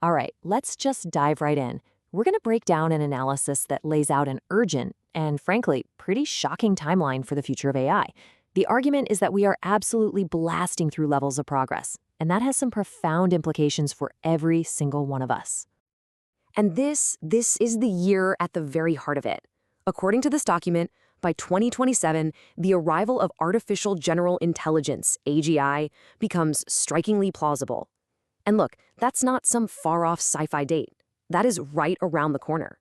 All right, let's just dive right in. We're going to break down an analysis that lays out an urgent and, frankly, pretty shocking timeline for the future of AI. The argument is that we are absolutely blasting through levels of progress, and that has some profound implications for every single one of us. And this is the year at the very heart of it. According to this document, by 2027, the arrival of artificial general intelligence, AGI, becomes strikingly plausible. And look, that's not some far-off sci-fi date. That is right around the corner.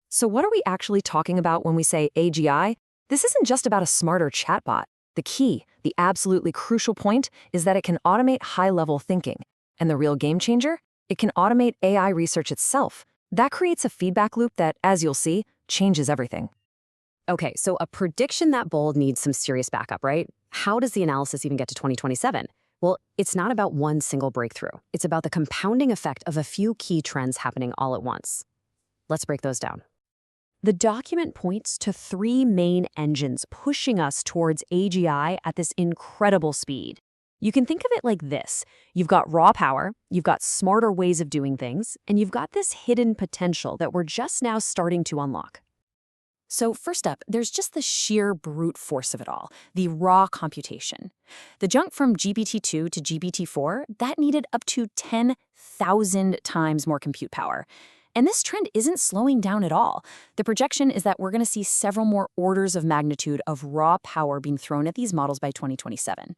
So what are we actually talking about when we say AGI? This isn't just about a smarter chatbot. The key, the absolutely crucial point, is that it can automate high-level thinking. And the real game changer? It can automate AI research itself. That creates a feedback loop that, as you'll see, changes everything. Okay, so a prediction that bold needs some serious backup, right? How does the analysis even get to 2027? Well, it's not about one single breakthrough. It's about the compounding effect of a few key trends happening all at once. Let's break those down. The document points to three main engines pushing us towards AGI at this incredible speed. You can think of it like this. You've got raw power, you've got smarter ways of doing things, and you've got this hidden potential that we're just now starting to unlock. So first up, there's just the sheer brute force of it all, the raw computation. The jump from GPT-2 to GPT-4, that needed up to 10,000 times more compute power. And this trend isn't slowing down at all. The projection is that we're going to see several more orders of magnitude of raw power being thrown at these models by 2027.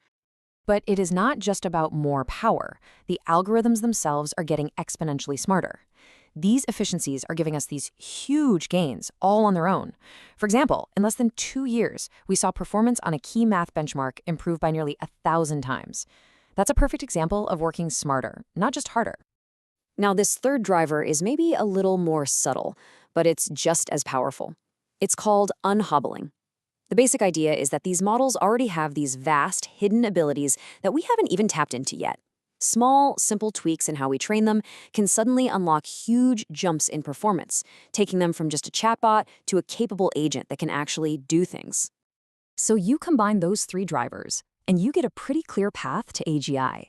But it is not just about more power. The algorithms themselves are getting exponentially smarter. These efficiencies are giving us these huge gains all on their own. For example, in less than 2 years, we saw performance on a key math benchmark improve by nearly 1,000 times. That's a perfect example of working smarter, not just harder. Now, this third driver is maybe a little more subtle, but it's just as powerful. It's called unhobbling. The basic idea is that these models already have these vast, hidden abilities that we haven't even tapped into yet. Small, simple tweaks in how we train them can suddenly unlock huge jumps in performance, taking them from just a chatbot to a capable agent that can actually do things. So you combine those three drivers, and you get a pretty clear path to AGI.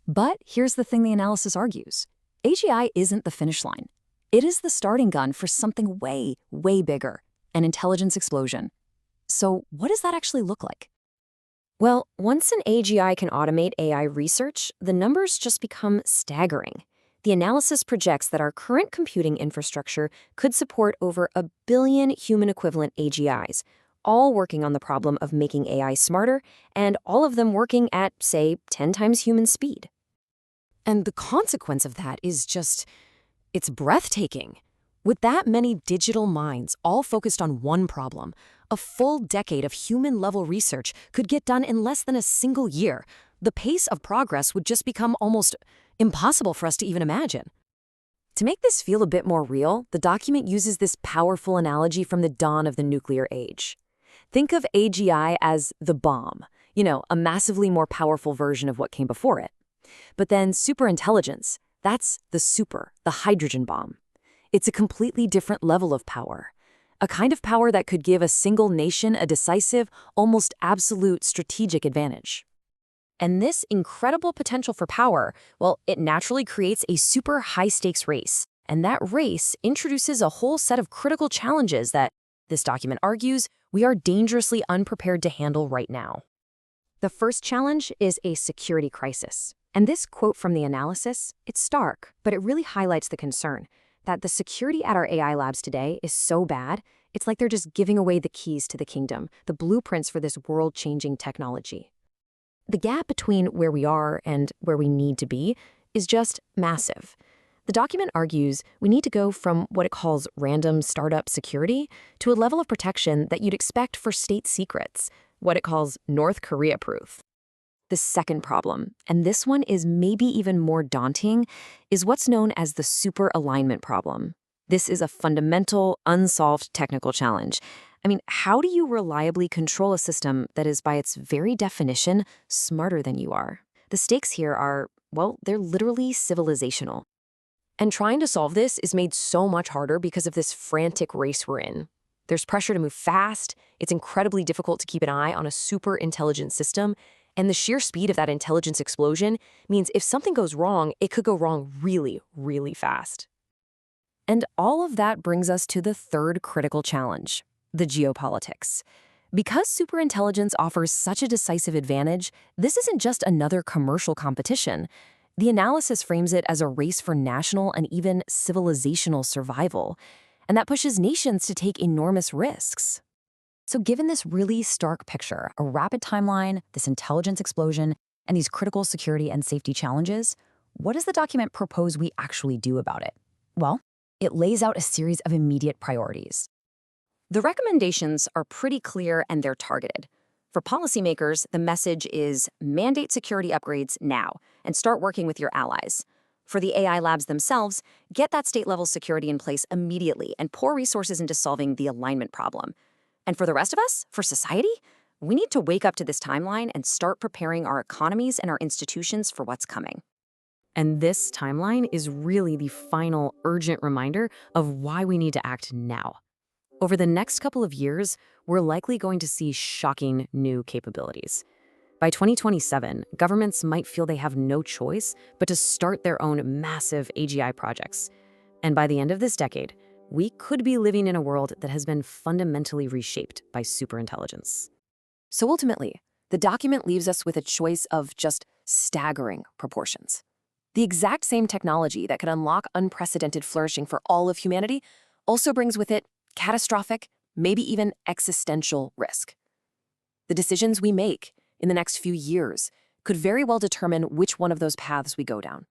But here's the thing the analysis argues. AGI isn't the finish line. It is the starting gun for something way, way bigger, an intelligence explosion. So what does that actually look like? Well, once an AGI can automate AI research, the numbers just become staggering. The analysis projects that our current computing infrastructure could support over 1 billion human-equivalent AGIs, all working on the problem of making AI smarter, and all of them working at, say, 10 times human speed. And the consequence of that is it's breathtaking. With that many digital minds all focused on one problem, a full decade of human-level research could get done in less than a single year. The pace of progress would just become almost impossible for us to even imagine. To make this feel a bit more real, the document uses this powerful analogy from the dawn of the nuclear age. Think of AGI as the bomb, a massively more powerful version of what came before it. But then superintelligence, that's the hydrogen bomb. It's a completely different level of power. A kind of power that could give a single nation a decisive, almost absolute strategic advantage. And this incredible potential for power, well, it naturally creates a super high-stakes race. And that race introduces a whole set of critical challenges that, this document argues, we are dangerously unprepared to handle right now. The first challenge is a security crisis. And this quote from the analysis, it's stark, but it really highlights the concern that the security at our AI labs today is so bad, it's like they're just giving away the keys to the kingdom, the blueprints for this world-changing technology. The gap between where we are and where we need to be is just massive. The document argues we need to go from what it calls random startup security to a level of protection that you'd expect for state secrets, what it calls North Korea-proof. The second problem, and this one is maybe even more daunting, is what's known as the super alignment problem. This is a fundamental, unsolved technical challenge. I mean, how do you reliably control a system that is, by its very definition, smarter than you are? The stakes here are, well, they're literally civilizational. And trying to solve this is made so much harder because of this frantic race we're in. There's pressure to move fast, it's incredibly difficult to keep an eye on a super intelligent system, And the sheer speed of that intelligence explosion means if something goes wrong, it could go wrong really, really fast. And all of that brings us to the third critical challenge, the geopolitics. Because superintelligence offers such a decisive advantage, this isn't just another commercial competition. The analysis frames it as a race for national and even civilizational survival, and that pushes nations to take enormous risks. So given this really stark picture, a rapid timeline, this intelligence explosion, and these critical security and safety challenges, what does the document propose we actually do about it? Well, it lays out a series of immediate priorities. The recommendations are pretty clear and they're targeted. For policymakers, the message is mandate security upgrades now and start working with your allies. For the AI labs themselves, get that state-level security in place immediately and pour resources into solving the alignment problem. And for the rest of us, for society, we need to wake up to this timeline and start preparing our economies and our institutions for what's coming. And this timeline is really the final urgent reminder of why we need to act now. Over the next couple of years, we're likely going to see shocking new capabilities. By 2027, governments might feel they have no choice but to start their own massive AGI projects. And by the end of this decade, we could be living in a world that has been fundamentally reshaped by superintelligence. So ultimately, the document leaves us with a choice of just staggering proportions. The exact same technology that could unlock unprecedented flourishing for all of humanity also brings with it catastrophic, maybe even existential risk. The decisions we make in the next few years could very well determine which one of those paths we go down.